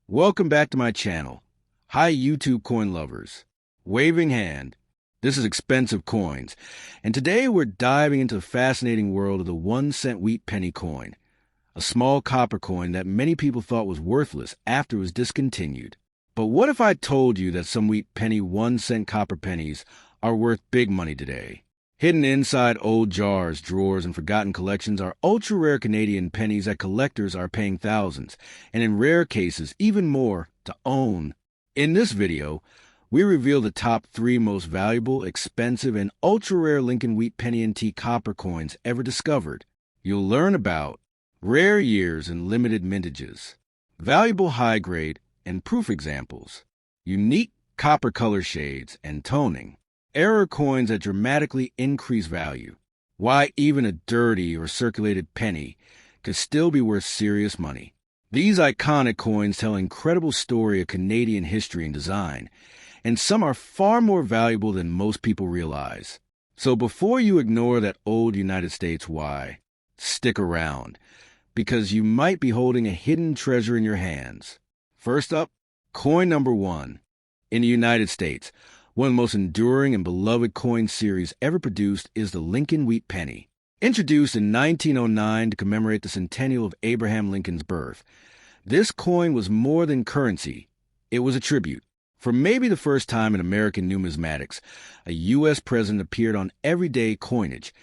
Welcome back to my channel. Hi YouTube coin lovers. Waving hand. This is expensive coins. And today we're diving into the fascinating world of the 1-cent wheat penny coin. A small copper coin that many people thought was worthless after it was discontinued. But what if I told you that some wheat penny 1-cent copper pennies are worth big money today? Hidden inside old jars, drawers, and forgotten collections are ultra-rare Canadian pennies that collectors are paying thousands, and in rare cases, even more, to own. In this video, we reveal the top 3 most valuable, expensive, and ultra-rare Lincoln Wheat Penny and T copper coins ever discovered. You'll learn about rare years and limited mintages, valuable high-grade and proof examples, unique copper color shades and toning, error coins that dramatically increase value, why even a dirty or circulated penny could still be worth serious money. These iconic coins tell an incredible story of Canadian history and design, and some are far more valuable than most people realize. So before you ignore that old United States Y, stick around, because you might be holding a hidden treasure in your hands. First up, coin number 1. In the United States, one of the most enduring and beloved coin series ever produced is the Lincoln Wheat Penny. Introduced in 1909 to commemorate the centennial of Abraham Lincoln's birth, this coin was more than currency. It was a tribute. For maybe the first time in American numismatics, a U.S. president appeared on everyday coinage,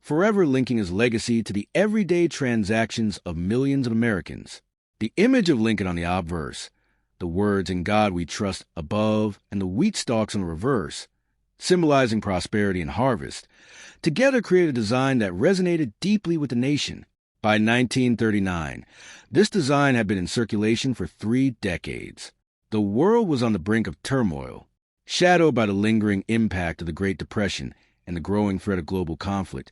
forever linking his legacy to the everyday transactions of millions of Americans. The image of Lincoln on the obverse, the words "In God We Trust" above, and the wheat stalks on the reverse, symbolizing prosperity and harvest, together created a design that resonated deeply with the nation. By 1939, this design had been in circulation for 3 decades. The world was on the brink of turmoil, shadowed by the lingering impact of the Great Depression and the growing threat of global conflict.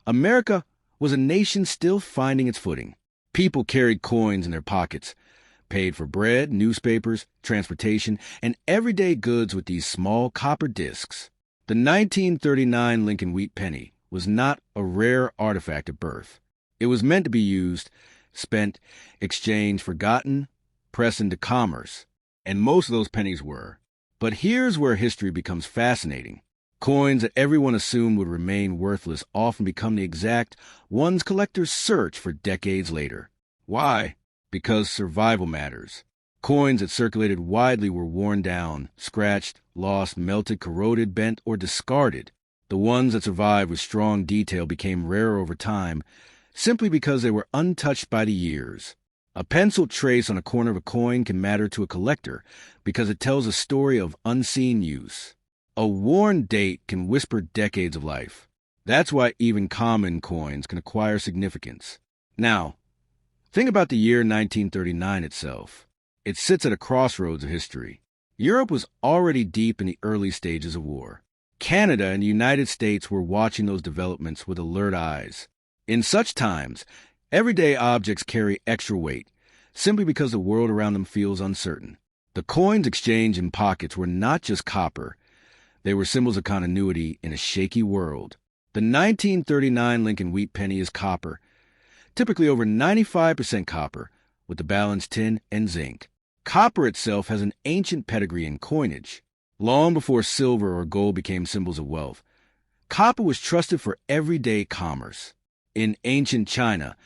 America was a nation still finding its footing. People carried coins in their pockets, paid for bread, newspapers, transportation, and everyday goods with these small copper discs. The 1939 Lincoln Wheat Penny was not a rare artifact at birth. It was meant to be used, spent, exchanged, forgotten, pressed into commerce. And most of those pennies were. But here's where history becomes fascinating. Coins that everyone assumed would remain worthless often become the exact ones collectors search for decades later. Why? Because survival matters. Coins that circulated widely were worn down, scratched, lost, melted, corroded, bent, or discarded. The ones that survived with strong detail became rarer over time, simply because they were untouched by the years. A penciled trace on a corner of a coin can matter to a collector because it tells a story of unseen use. A worn date can whisper decades of life. That's why even common coins can acquire significance. Now, think about the year 1939 itself. It sits at a crossroads of history. Europe was already deep in the early stages of war. Canada and the United States were watching those developments with alert eyes. In such times, everyday objects carry extra weight, simply because the world around them feels uncertain. The coins exchanged in pockets were not just copper. They were symbols of continuity in a shaky world. The 1939 Lincoln Wheat Penny is copper, typically over 95% copper, with the balance tin and zinc. Copper itself has an ancient pedigree in coinage. Long before silver or gold became symbols of wealth, copper was trusted for everyday commerce. In ancient China,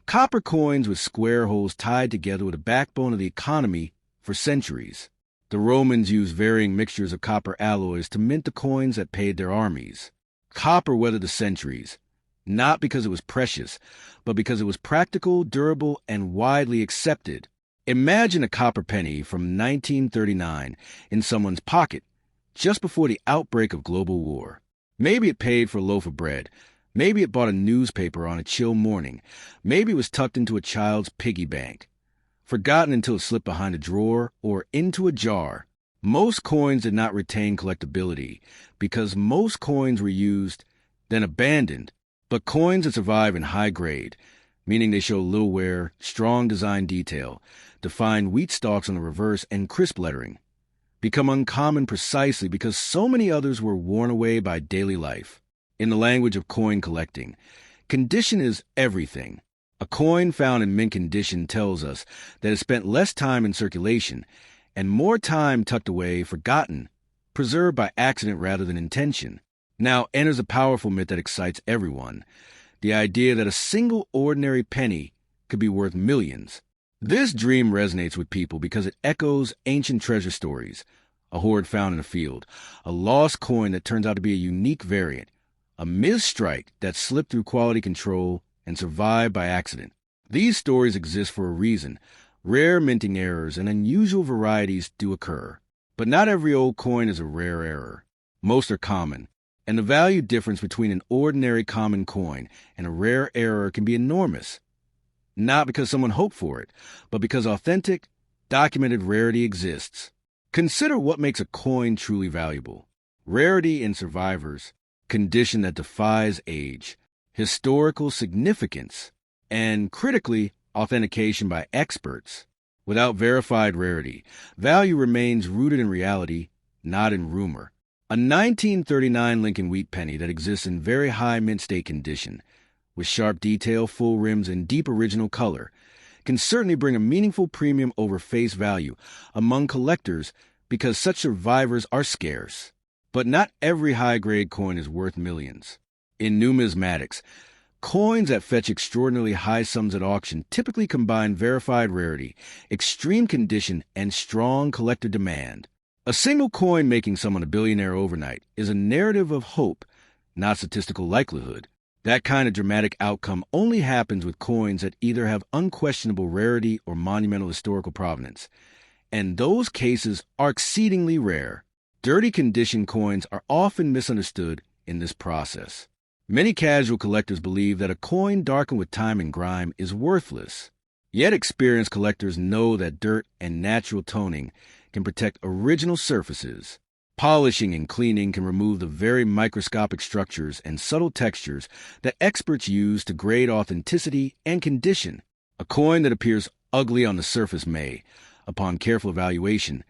copper coins with square holes tied together were the backbone of the economy for centuries. The Romans used varying mixtures of copper alloys to mint the coins that paid their armies. Copper weathered the centuries, not because it was precious, but because it was practical, durable, and widely accepted. Imagine a copper penny from 1939 in someone's pocket just before the outbreak of global war. Maybe it paid for a loaf of bread. Maybe it bought a newspaper on a chill morning. Maybe it was tucked into a child's piggy bank, forgotten until it slipped behind a drawer or into a jar. Most coins did not retain collectability because most coins were used, then abandoned. But coins that survive in high grade, meaning they show little wear, strong design detail, defined wheat stalks on the reverse, and crisp lettering, become uncommon precisely because so many others were worn away by daily life. In the language of coin collecting, condition is everything. A coin found in mint condition tells us that it spent less time in circulation and more time tucked away, forgotten, preserved by accident rather than intention. Now enters a powerful myth that excites everyone: the idea that a single ordinary penny could be worth millions. This dream resonates with people because it echoes ancient treasure stories: a hoard found in a field, a lost coin that turns out to be a unique variant, a misstrike that slipped through quality control and survived by accident. These stories exist for a reason. Rare minting errors and unusual varieties do occur. But not every old coin is a rare error. Most are common, and the value difference between an ordinary common coin and a rare error can be enormous. Not because someone hoped for it, but because authentic, documented rarity exists. Consider what makes a coin truly valuable: rarity in survivors, condition that defies age, historical significance, and, critically, authentication by experts. Without verified rarity, value remains rooted in reality, not in rumor. A 1939 Lincoln Wheat Penny that exists in very high mint state condition, with sharp detail, full rims, and deep original color, can certainly bring a meaningful premium over face value among collectors because such survivors are scarce. But not every high-grade coin is worth millions. In numismatics, coins that fetch extraordinarily high sums at auction typically combine verified rarity, extreme condition, and strong collector demand. A single coin making someone a billionaire overnight is a narrative of hope, not statistical likelihood. That kind of dramatic outcome only happens with coins that either have unquestionable rarity or monumental historical provenance, and those cases are exceedingly rare. Dirty condition coins are often misunderstood in this process. Many casual collectors believe that a coin darkened with time and grime is worthless. Yet experienced collectors know that dirt and natural toning can protect original surfaces. Polishing and cleaning can remove the very microscopic structures and subtle textures that experts use to grade authenticity and condition. A coin that appears ugly on the surface may, upon careful evaluation,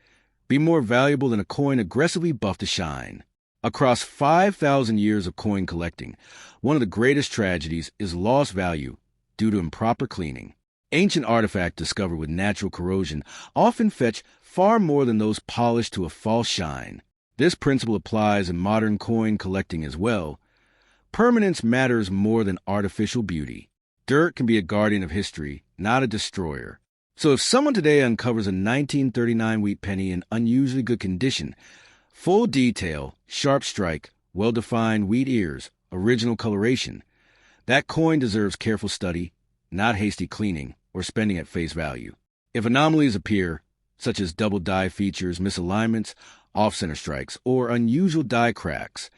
be more valuable than a coin aggressively buffed to shine. Across 5,000 years of coin collecting, one of the greatest tragedies is lost value due to improper cleaning. Ancient artifacts discovered with natural corrosion often fetch far more than those polished to a false shine. This principle applies in modern coin collecting as well. Permanence matters more than artificial beauty. Dirt can be a guardian of history, not a destroyer. So if someone today uncovers a 1939 wheat penny in unusually good condition, full detail, sharp strike, well-defined wheat ears, original coloration, that coin deserves careful study, not hasty cleaning or spending at face value. If anomalies appear, such as double die features, misalignments, off-center strikes, or unusual die cracks,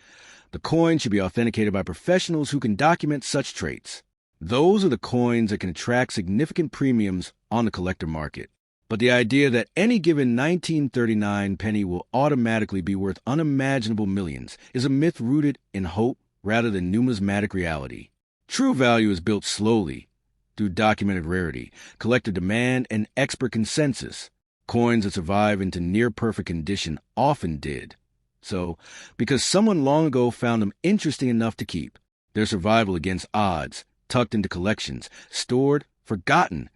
the coin should be authenticated by professionals who can document such traits. Those are the coins that can attract significant premiums on the collector market. But the idea that any given 1939 penny will automatically be worth unimaginable millions is a myth rooted in hope rather than numismatic reality. True value is built slowly through documented rarity, collector demand, and expert consensus. Coins that survive into near-perfect condition often did so because someone long ago found them interesting enough to keep. Their survival against odds, tucked into collections, stored, forgotten,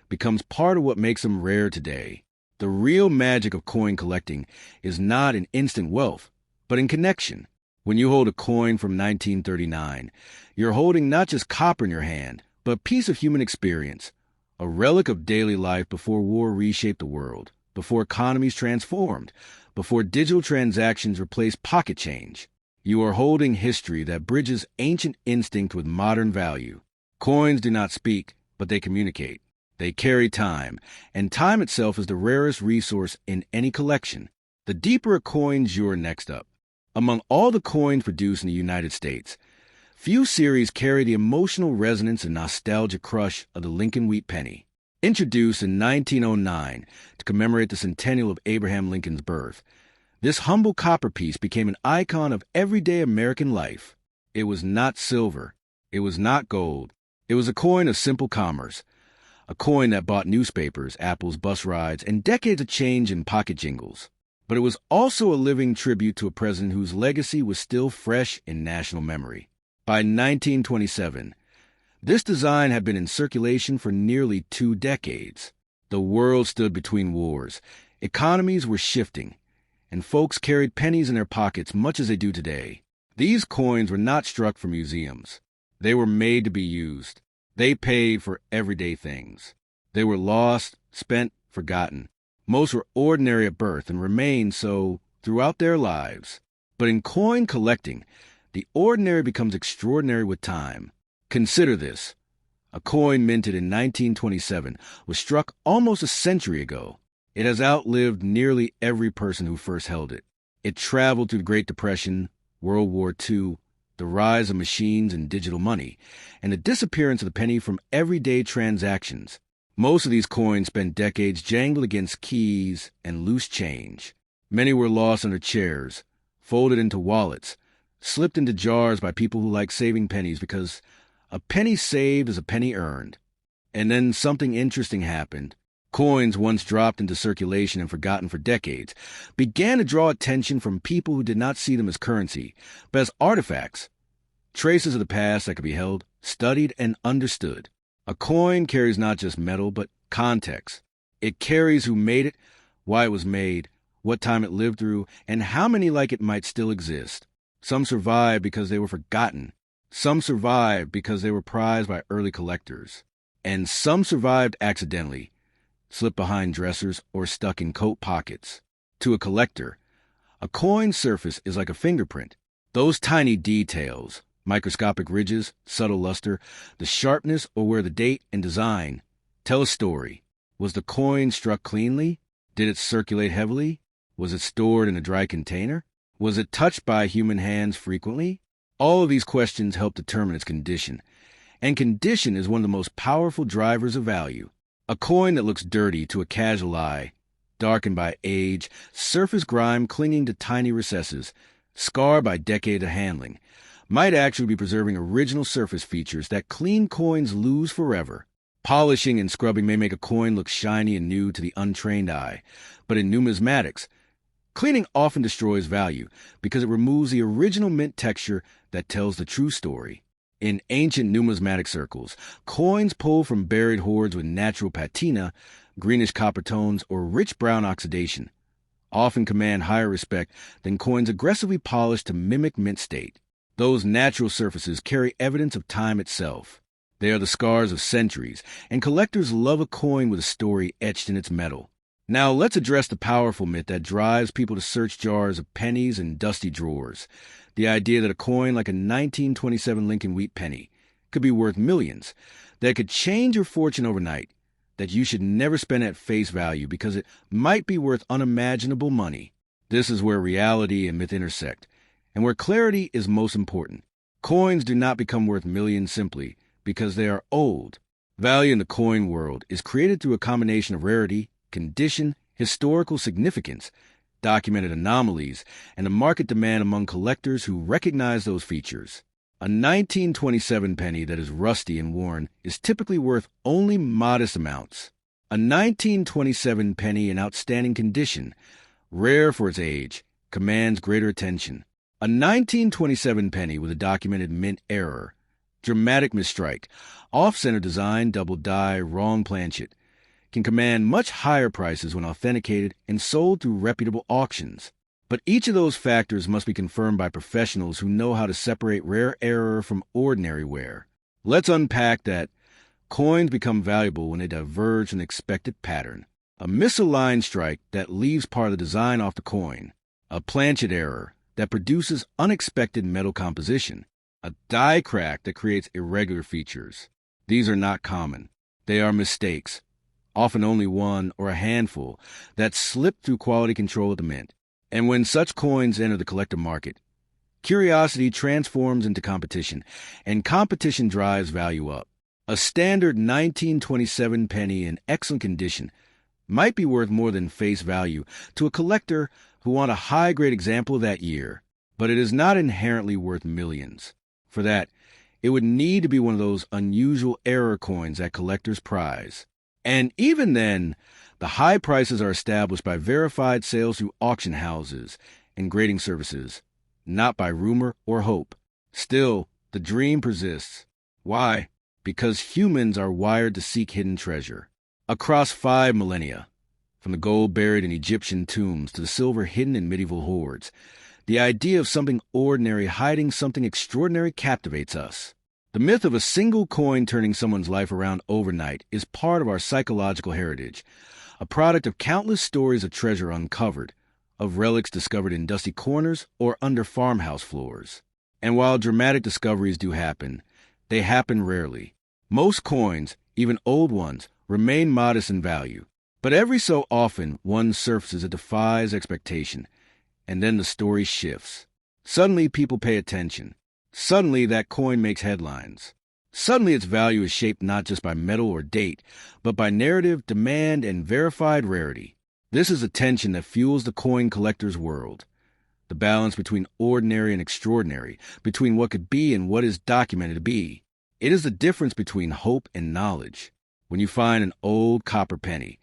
becomes part of what makes them rare today. The real magic of coin collecting is not in instant wealth, but in connection. When you hold a coin from 1939, you're holding not just copper in your hand, but a piece of human experience, a relic of daily life before war reshaped the world, before economies transformed, before digital transactions replaced pocket change. You are holding history that bridges ancient instinct with modern value. Coins do not speak, but they communicate. They carry time, and time itself is the rarest resource in any collection. The deeper a coin's you're next up. Among all the coins produced in the United States, few series carry the emotional resonance and nostalgic crush of the Lincoln Wheat Penny. Introduced in 1909 to commemorate the centennial of Abraham Lincoln's birth, this humble copper piece became an icon of everyday American life. It was not silver. It was not gold. It was a coin of simple commerce, a coin that bought newspapers, apples, bus rides, and decades of change in pocket jingles. But it was also a living tribute to a president whose legacy was still fresh in national memory. By 1927, This design had been in circulation for nearly 2 decades. The world stood between wars, economies were shifting, and folks carried pennies in their pockets much as they do today. These coins were not struck for museums. They were made to be used. They paid for everyday things. They were lost, spent, forgotten. Most were ordinary at birth and remained so throughout their lives. But in coin collecting, the ordinary becomes extraordinary with time. Consider this. A coin minted in 1927 was struck almost a century ago. It has outlived nearly every person who first held it. It traveled through the Great Depression, World War II, the rise of machines and digital money, and the disappearance of the penny from everyday transactions. Most of these coins spent decades jangled against keys and loose change. Many were lost under chairs, folded into wallets, slipped into jars by people who like saving pennies because a penny saved is a penny earned. And then something interesting happened. Coins, once dropped into circulation and forgotten for decades, began to draw attention from people who did not see them as currency, but as artifacts, traces of the past that could be held, studied, and understood. A coin carries not just metal, but context. It carries who made it, why it was made, what time it lived through, and how many like it might still exist. Some survived because they were forgotten. Some survived because they were prized by early collectors. And some survived accidentally, slipped behind dressers or stuck in coat pockets. To a collector, a coin's surface is like a fingerprint. Those tiny details, microscopic ridges, subtle luster, the sharpness or where the date and design, tell a story. Was the coin struck cleanly? Did it circulate heavily? Was it stored in a dry container? Was it touched by human hands frequently? All of these questions help determine its condition. And condition is one of the most powerful drivers of value. A coin that looks dirty to a casual eye, darkened by age, surface grime clinging to tiny recesses, scarred by decades of handling, might actually be preserving original surface features that clean coins lose forever. Polishing and scrubbing may make a coin look shiny and new to the untrained eye, but in numismatics, cleaning often destroys value because it removes the original mint texture that tells the true story. In ancient numismatic circles, coins pulled from buried hoards with natural patina, greenish copper tones, or rich brown oxidation often command higher respect than coins aggressively polished to mimic mint state. Those natural surfaces carry evidence of time itself. They are the scars of centuries, and collectors love a coin with a story etched in its metal. Now let's address the powerful myth that drives people to search jars of pennies and dusty drawers. The idea that a coin like a 1927 Lincoln Wheat Penny could be worth millions, that it could change your fortune overnight, that you should never spend at face value because it might be worth unimaginable money. This is where reality and myth intersect, and where clarity is most important. Coins do not become worth millions simply because they are old. Value in the coin world is created through a combination of rarity, condition, historical significance, documented anomalies, and a market demand among collectors who recognize those features. A 1927 penny that is rusty and worn is typically worth only modest amounts. A 1927 penny in outstanding condition, rare for its age, commands greater attention. A 1927 penny with a documented mint error, dramatic misstrike, off-center design, double die, wrong planchet, can command much higher prices when authenticated and sold through reputable auctions. But each of those factors must be confirmed by professionals who know how to separate rare error from ordinary wear. Let's unpack that. Coins become valuable when they diverge from the expected pattern. A misaligned strike that leaves part of the design off the coin. A planchet error that produces unexpected metal composition. A die crack that creates irregular features. These are not common. They are mistakes, often only one or a handful, that slip through quality control at the mint. And when such coins enter the collector market, curiosity transforms into competition, and competition drives value up. A standard 1927 penny in excellent condition might be worth more than face value to a collector who wants a high-grade example of that year, but it is not inherently worth millions. For that, it would need to be one of those unusual error coins that collectors prize. And even then, the high prices are established by verified sales through auction houses and grading services, not by rumor or hope. Still, the dream persists. Why? because humans are wired to seek hidden treasure. Across 5 millennia, from the gold buried in Egyptian tombs to the silver hidden in medieval hoards, the idea of something ordinary hiding something extraordinary captivates us. The myth of a single coin turning someone's life around overnight is part of our psychological heritage, a product of countless stories of treasure uncovered, of relics discovered in dusty corners or under farmhouse floors. And while dramatic discoveries do happen, they happen rarely. Most coins, even old ones, remain modest in value. But every so often, one surfaces that defies expectation, and then the story shifts. Suddenly, people pay attention. Suddenly, that coin makes headlines. Suddenly, its value is shaped not just by metal or date, but by narrative, demand, and verified rarity. This is the tension that fuels the coin collector's world. The balance between ordinary and extraordinary, between what could be and what is documented to be. It is the difference between hope and knowledge. When you find an old copper penny,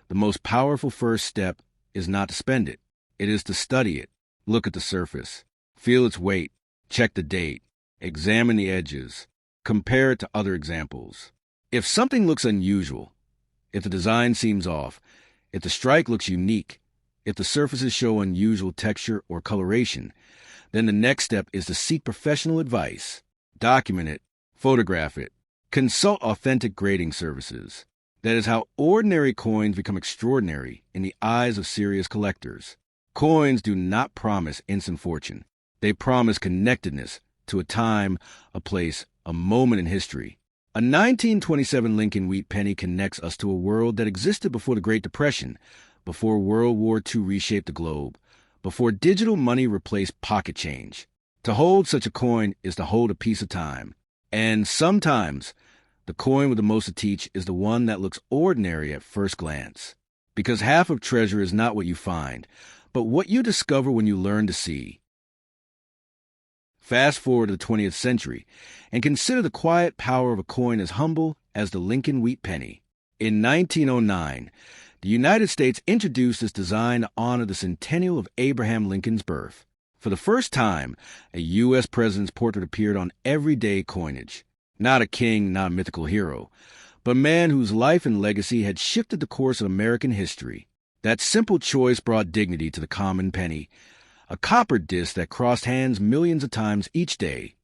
the most powerful first step is not to spend it. It is to study it, look at the surface, feel its weight, check the date, examine the edges, compare it to other examples. If something looks unusual, if the design seems off, if the strike looks unique, if the surfaces show unusual texture or coloration, then the next step is to seek professional advice. Document it, photograph it, consult authentic grading services. That is how ordinary coins become extraordinary in the eyes of serious collectors. Coins do not promise instant fortune. They promise connectedness to a time, a place, a moment in history. A 1927 Lincoln Wheat Penny connects us to a world that existed before the Great Depression, before World War II reshaped the globe, before digital money replaced pocket change. To hold such a coin is to hold a piece of time. And sometimes, the coin with the most to teach is the one that looks ordinary at first glance. Because half of treasure is not what you find, but what you discover when you learn to see. Fast forward to the 20th century, and consider the quiet power of a coin as humble as the Lincoln Wheat Penny. In 1909, the United States introduced this design to honor the centennial of Abraham Lincoln's birth. For the first time, a U.S. president's portrait appeared on everyday coinage. Not a king, not a mythical hero, but a man whose life and legacy had shifted the course of American history. That simple choice brought dignity to the common penny, a copper disc that crossed hands millions of times each day,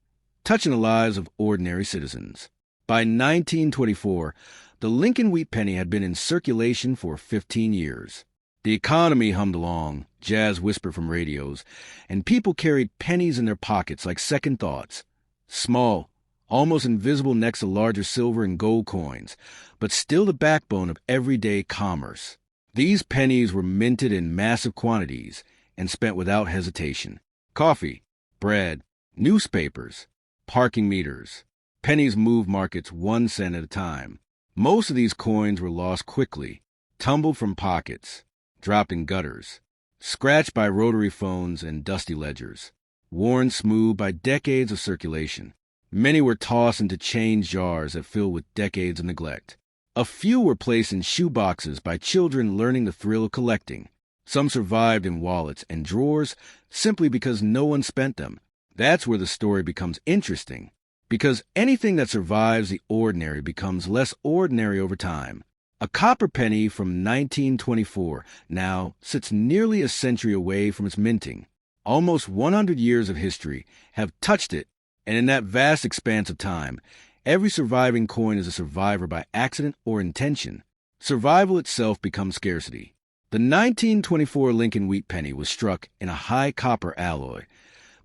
touching the lives of ordinary citizens. By 1924, the Lincoln Wheat Penny had been in circulation for 15 years. The economy hummed along, jazz whispered from radios, and people carried pennies in their pockets like second thoughts. Small, almost invisible next to larger silver and gold coins, but still the backbone of everyday commerce. These pennies were minted in massive quantities and spent without hesitation. Coffee, bread, newspapers, parking meters. Pennies moved markets 1 cent at a time. Most of these coins were lost quickly, tumbled from pockets, dropped in gutters, scratched by rotary phones and dusty ledgers, worn smooth by decades of circulation. Many were tossed into change jars that filled with decades of neglect. A few were placed in shoe boxes by children learning the thrill of collecting. Some survived in wallets and drawers simply because no one spent them. That's where the story becomes interesting, because anything that survives the ordinary becomes less ordinary over time. A copper penny from 1924 now sits nearly a century away from its minting. Almost 100 years of history have touched it, and in that vast expanse of time, every surviving coin is a survivor by accident or intention. Survival itself becomes scarcity. The 1924 Lincoln Wheat Penny was struck in a high copper alloy,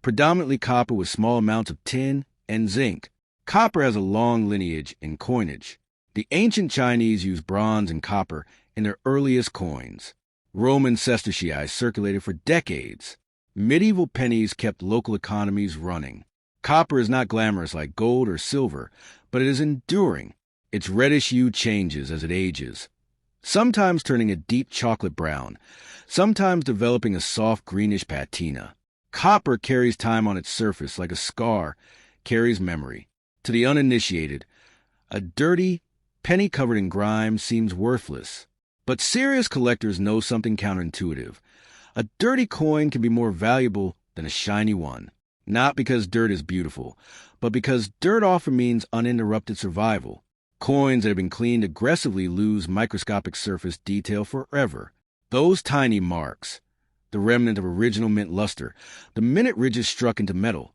predominantly copper with small amounts of tin and zinc. Copper has a long lineage in coinage. The ancient Chinese used bronze and copper in their earliest coins. Roman sestertii circulated for decades. Medieval pennies kept local economies running. Copper is not glamorous like gold or silver, but it is enduring. Its reddish hue changes as it ages, sometimes turning a deep chocolate brown, sometimes developing a soft greenish patina. Copper carries time on its surface like a scar carries memory. To the uninitiated, a dirty penny covered in grime seems worthless. But serious collectors know something counterintuitive. A dirty coin can be more valuable than a shiny one. Not because dirt is beautiful, but because dirt often means uninterrupted survival. Coins that have been cleaned aggressively lose microscopic surface detail forever. Those tiny marks, the remnant of original mint luster, the minute ridges struck into metal,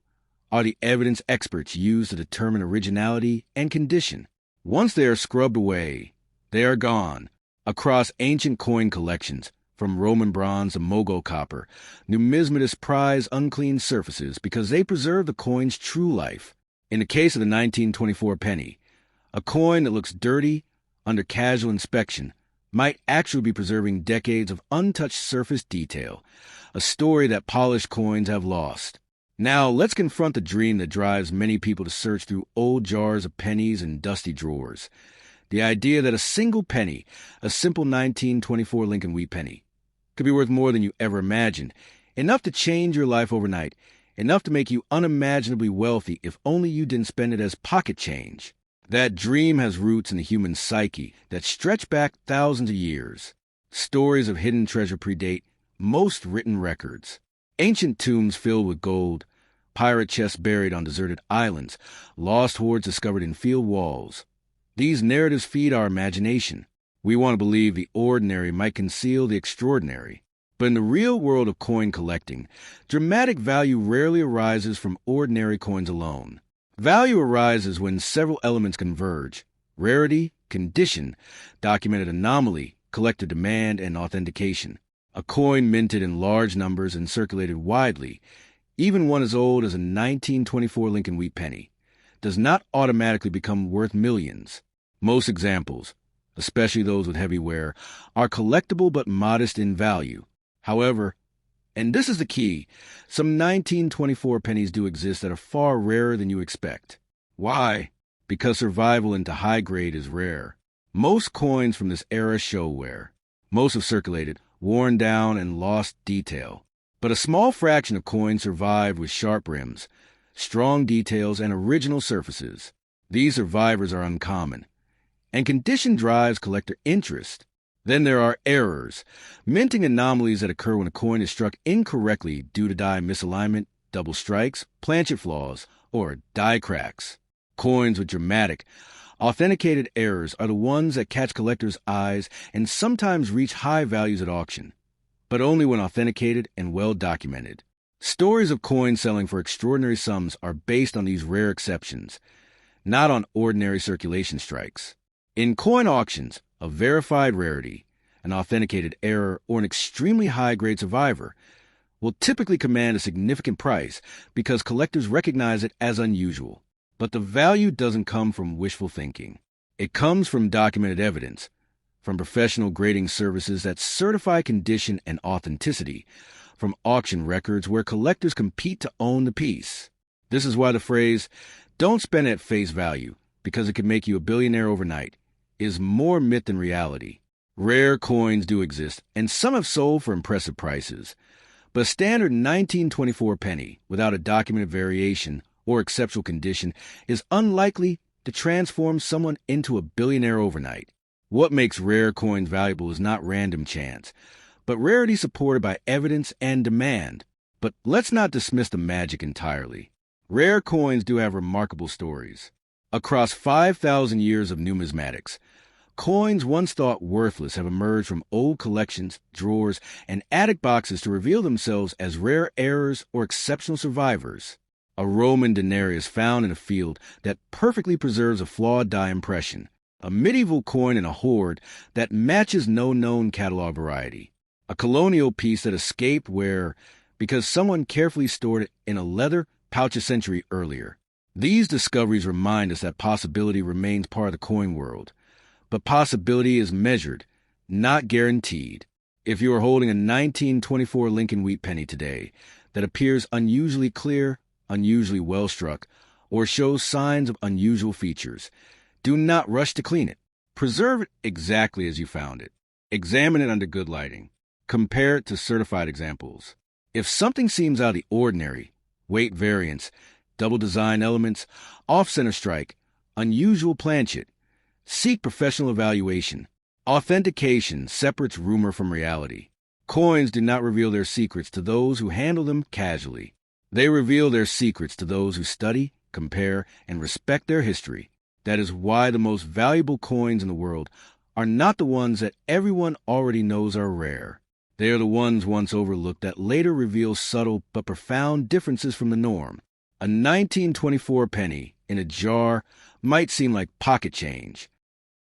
are the evidence experts use to determine originality and condition. Once they are scrubbed away, they are gone. Across ancient coin collections, from Roman bronze to Mogul copper, numismatists prize unclean surfaces because they preserve the coin's true life. In the case of the 1924 penny, a coin that looks dirty under casual inspection might actually be preserving decades of untouched surface detail, a story that polished coins have lost. Now, let's confront the dream that drives many people to search through old jars of pennies and dusty drawers. The idea that a single penny, a simple 1924 Lincoln Wheat Penny, could be worth more than you ever imagined, enough to change your life overnight, enough to make you unimaginably wealthy if only you didn't spend it as pocket change. That dream has roots in the human psyche that stretch back thousands of years. Stories of hidden treasure predate most written records. Ancient tombs filled with gold, pirate chests buried on deserted islands, lost hoards discovered in field walls. These narratives feed our imagination. We want to believe the ordinary might conceal the extraordinary. But in the real world of coin collecting, dramatic value rarely arises from ordinary coins alone. Value arises when several elements converge: rarity, condition, documented anomaly, collector demand, and authentication. A coin minted in large numbers and circulated widely, even one as old as a 1924 Lincoln Wheat Penny, does not automatically become worth millions. Most examples, especially those with heavy wear, are collectible but modest in value. However, and this is the key, some 1924 pennies do exist that are far rarer than you expect. Why? Because survival into high grade is rare. Most coins from this era show wear. Most have circulated, worn down, and lost detail. But a small fraction of coins survive with sharp rims, strong details, and original surfaces. These survivors are uncommon, and condition drives collector interest. Then there are errors, minting anomalies that occur when a coin is struck incorrectly due to die misalignment, double strikes, planchet flaws, or die cracks. Coins with dramatic, authenticated errors are the ones that catch collectors' eyes and sometimes reach high values at auction, but only when authenticated and well documented. Stories of coins selling for extraordinary sums are based on these rare exceptions, not on ordinary circulation strikes. In coin auctions, a verified rarity, an authenticated error, or an extremely high-grade survivor will typically command a significant price because collectors recognize it as unusual. But the value doesn't come from wishful thinking. It comes from documented evidence, from professional grading services that certify condition and authenticity, from auction records where collectors compete to own the piece. This is why the phrase, "don't spend at face value because it could make you a billionaire overnight," is more myth than reality. Rare coins do exist, and some have sold for impressive prices. But a standard 1924 penny, without a documented variation or exceptional condition, is unlikely to transform someone into a billionaire overnight. What makes rare coins valuable is not random chance, but rarity supported by evidence and demand. But let's not dismiss the magic entirely. Rare coins do have remarkable stories. Across 5,000 years of numismatics, coins once thought worthless have emerged from old collections, drawers, and attic boxes to reveal themselves as rare errors or exceptional survivors. A Roman denarius found in a field that perfectly preserves a flawed die impression. A medieval coin in a hoard that matches no known catalog variety. A colonial piece that escaped wear because someone carefully stored it in a leather pouch a century earlier. These discoveries remind us that possibility remains part of the coin world. But possibility is measured, not guaranteed. If you are holding a 1924 Lincoln Wheat Penny today that appears unusually clear, unusually well struck, or shows signs of unusual features, do not rush to clean it. Preserve it exactly as you found it. Examine it under good lighting. Compare it to certified examples. If something seems out of the ordinary, weight variance, double design elements, off-center strike, unusual planchet, seek professional evaluation. Authentication separates rumor from reality. Coins do not reveal their secrets to those who handle them casually. They reveal their secrets to those who study, compare, and respect their history. That is why the most valuable coins in the world are not the ones that everyone already knows are rare. They are the ones once overlooked that later reveal subtle but profound differences from the norm. A 1924 penny in a jar might seem like pocket change,